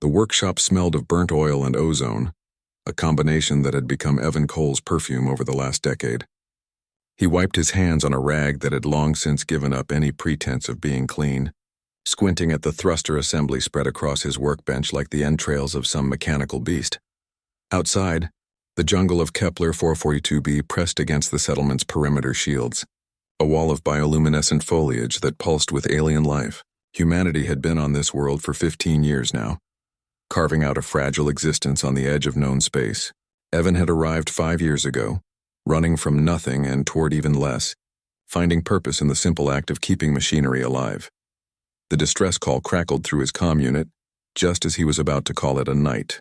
The workshop smelled of burnt oil and ozone, a combination that had become Evan Cole's perfume over the last decade. He wiped his hands on a rag that had long since given up any pretense of being clean, squinting at the thruster assembly spread across his workbench like the entrails of some mechanical beast. Outside, the jungle of Kepler 442b pressed against the settlement's perimeter shields, a wall of bioluminescent foliage that pulsed with alien life. Humanity had been on this world for 15 years now, carving out a fragile existence on the edge of known space. Evan had arrived 5 years ago, running from nothing and toward even less, finding purpose in the simple act of keeping machinery alive. The distress call crackled through his comm unit, just as he was about to call it a night.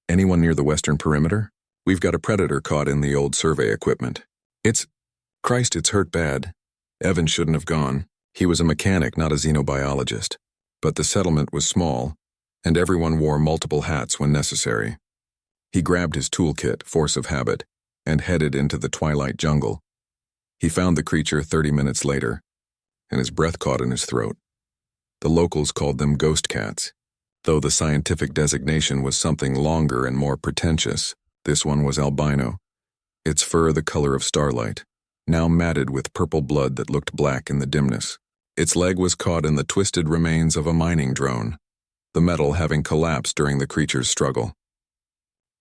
Anyone near the western perimeter? We've got a predator caught in the old survey equipment. Christ, it's hurt bad. Evan shouldn't have gone. He was a mechanic, not a xenobiologist. But the settlement was small, and everyone wore multiple hats when necessary. He grabbed his toolkit, force of habit, and headed into the twilight jungle. He found the creature 30 minutes later, and his breath caught in his throat. The locals called them ghost cats, though the scientific designation was something longer and more pretentious. This one was albino, its fur the color of starlight, now matted with purple blood that looked black in the dimness. Its leg was caught in the twisted remains of a mining drone, the metal having collapsed during the creature's struggle.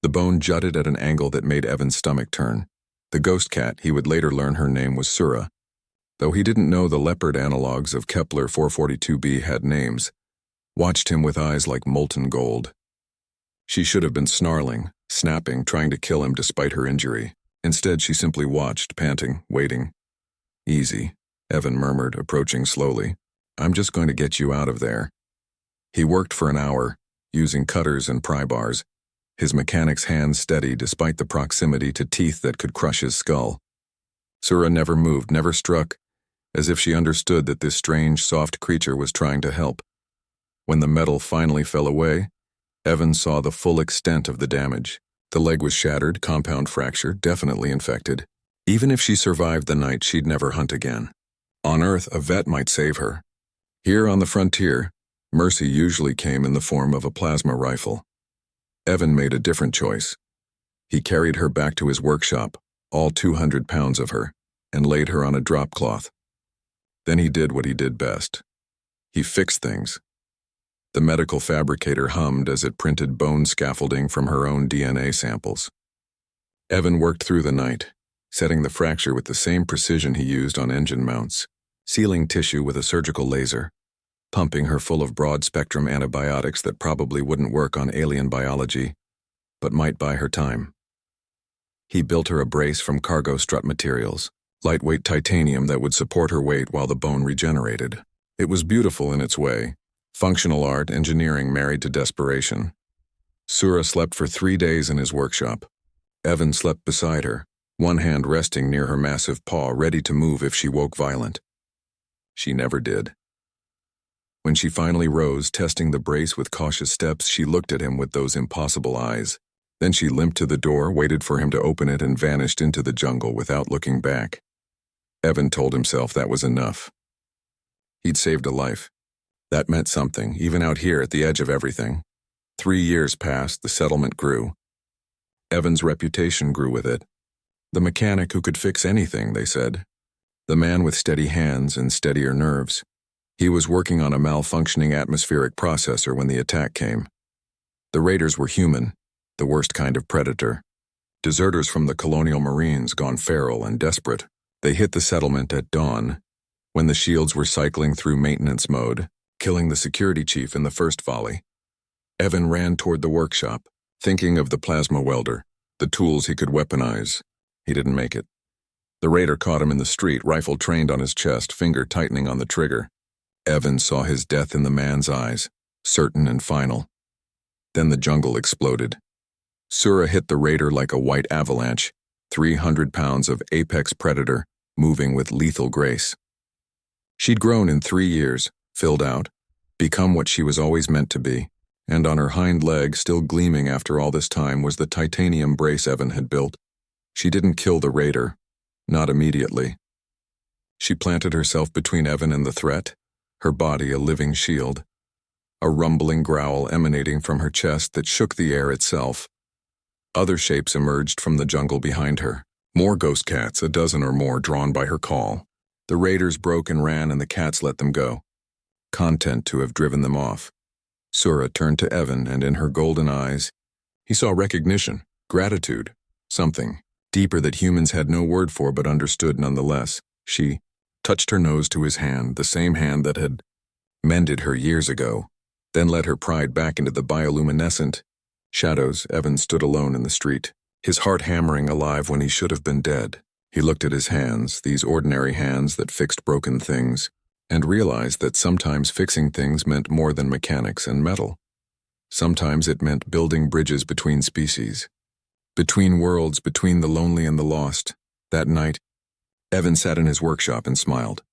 The bone jutted at an angle that made Evan's stomach turn. The ghost cat, he would later learn her name was Sura, though he didn't know the leopard analogs of Kepler 442b had names, watched him with eyes like molten gold. She should have been snarling, snapping, trying to kill him despite her injury. Instead, she simply watched, panting, waiting. Easy, Evan murmured, approaching slowly. I'm just going to get you out of there. He worked for an hour, using cutters and pry bars, his mechanic's hands steady despite the proximity to teeth that could crush his skull. Sura never moved, never struck, as if she understood that this strange, soft creature was trying to help. When the metal finally fell away, Evan saw the full extent of the damage. The leg was shattered, compound fracture, definitely infected. Even if she survived the night, she'd never hunt again. On Earth, a vet might save her. Here on the frontier, mercy usually came in the form of a plasma rifle. Evan made a different choice. He carried her back to his workshop, all 200 pounds of her, and laid her on a drop cloth. Then he did what he did best. He fixed things. The medical fabricator hummed as it printed bone scaffolding from her own DNA samples. Evan worked through the night, setting the fracture with the same precision he used on engine mounts, sealing tissue with a surgical laser, pumping her full of broad-spectrum antibiotics that probably wouldn't work on alien biology, but might buy her time. He built her a brace from cargo strut materials, lightweight titanium that would support her weight while the bone regenerated. It was beautiful in its way. Functional art, engineering married to desperation. Sura slept for 3 days in his workshop. Evan slept beside her, one hand resting near her massive paw, ready to move if she woke violent. She never did. When she finally rose, testing the brace with cautious steps, she looked at him with those impossible eyes. Then she limped to the door, waited for him to open it, and vanished into the jungle without looking back. Evan told himself that was enough. He'd saved a life. That meant something, even out here at the edge of everything. 3 years passed, the settlement grew. Evan's reputation grew with it. The mechanic who could fix anything, they said. The man with steady hands and steadier nerves. He was working on a malfunctioning atmospheric processor when the attack came. The raiders were human, the worst kind of predator. Deserters from the colonial marines gone feral and desperate. They hit the settlement at dawn, when the shields were cycling through maintenance mode, killing the security chief in the first volley. Evan ran toward the workshop, thinking of the plasma welder, the tools he could weaponize. He didn't make it. The raider caught him in the street, rifle trained on his chest, finger tightening on the trigger. Evan saw his death in the man's eyes, certain and final. Then the jungle exploded. Sura hit the raider like a white avalanche, 300 pounds of apex predator, moving with lethal grace. She'd grown in 3 years, filled out, become what she was always meant to be, and on her hind leg, still gleaming after all this time, was the titanium brace Evan had built. She didn't kill the raider, not immediately. She planted herself between Evan and the threat, her body a living shield. a rumbling growl emanating from her chest that shook the air itself. Other shapes emerged from the jungle behind her. More ghost cats, a dozen or more, drawn by her call. The raiders broke and ran, and the cats let them go, content to have driven them off. Sura turned to Evan, and in her golden eyes, he saw recognition, gratitude, something deeper that humans had no word for but understood nonetheless. She touched her nose to his hand, the same hand that had mended her years ago, then let her pride back into the bioluminescent shadows. Evan stood alone in the street, his heart hammering alive when he should have been dead. He looked at his hands, these ordinary hands that fixed broken things, and realized that sometimes fixing things meant more than mechanics and metal. Sometimes it meant building bridges between species, between worlds, between the lonely and the lost. That night, Evan sat in his workshop and smiled.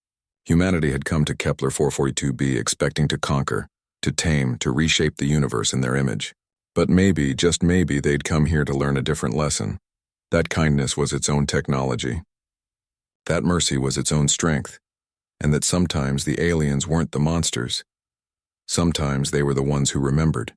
Humanity had come to Kepler 442b expecting to conquer, to tame, to reshape the universe in their image. But maybe, just maybe, they'd come here to learn a different lesson. That kindness was its own technology. That mercy was its own strength. And that sometimes the aliens weren't the monsters. Sometimes they were the ones who remembered.